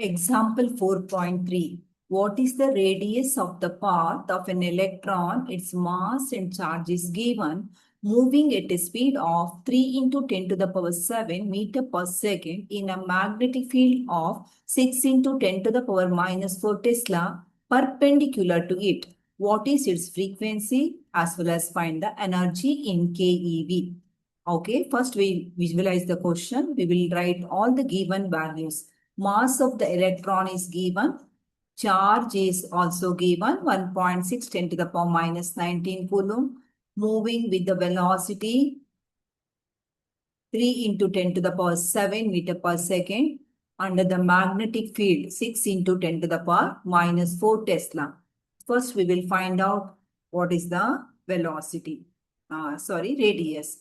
Example 4.3. What is the radius of the path of an electron? Its mass and charge is given. Moving at a speed of 3 into 10 to the power 7 meter per second in a magnetic field of 6 into 10 to the power minus 4 Tesla perpendicular to it. What is its frequency as well as find the energy in keV. Okay, first we visualize the question. We will write all the given values. Mass of the electron is given. Charge is also given 1.6 10 to the power minus 19 coulomb. Moving with the velocity 3 into 10 to the power 7 meter per second. Under the magnetic field 6 into 10 to the power minus 4 Tesla. First we will find out what is the velocity. Radius.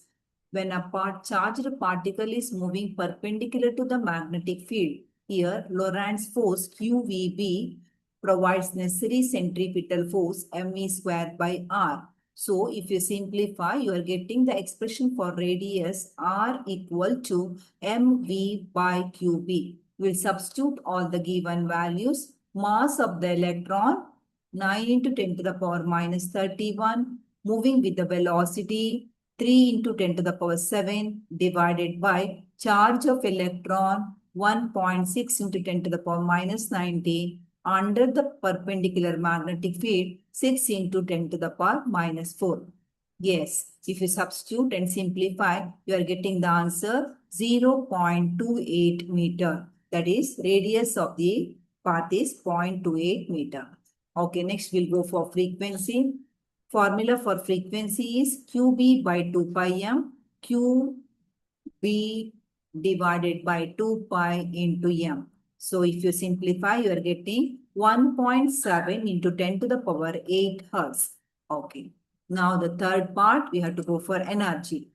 When a charged particle is moving perpendicular to the magnetic field, here Lorentz force QVB provides necessary centripetal force mv square by r. So if you simplify, you are getting the expression for radius r equal to mv by qb. We'll substitute all the given values. Mass of the electron 9 into 10 to the power minus 31. Moving with the velocity 3 into 10 to the power 7 divided by charge of electron 1.6 into 10 to the power minus 19 under the perpendicular magnetic field 6 into 10 to the power minus 4. Yes, if you substitute and simplify, you are getting the answer 0.28 meter. That is, radius of the path is 0.28 meter. Okay, next we'll go for frequency. Formula for frequency is QB by 2 pi m, QB divided by 2 pi into m. So if you simplify, you are getting 1.7 into 10 to the power 8 hertz. Okay. Now the third part, we have to go for energy.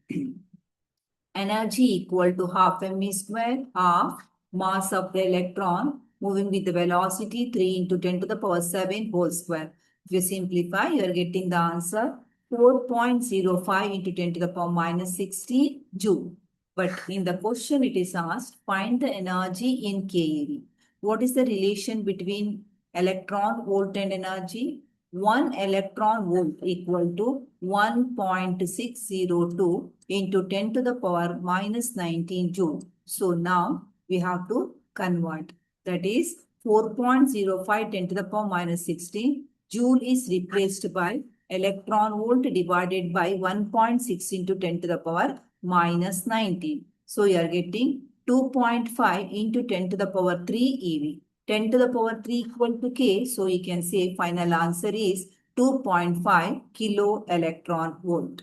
Energy equal to half mv square, half mass of the electron moving with the velocity 3 into 10 to the power 7 whole square. If you simplify, you are getting the answer 4.05 into 10 to the power minus 60 joule. But in the question it is asked, find the energy in keV. What is the relation between electron volt and energy? 1 electron volt equal to 1.602 into 10 to the power minus 19 joule. So now we have to convert. That is 4.05 10 to the power minus 16. Joule is replaced by electron volt divided by 1.6 into 10 to the power minus 19. So you are getting 2.5 into 10 to the power 3 eV. 10 to the power 3 equal to K. So you can say final answer is 2.5 kilo electron volt.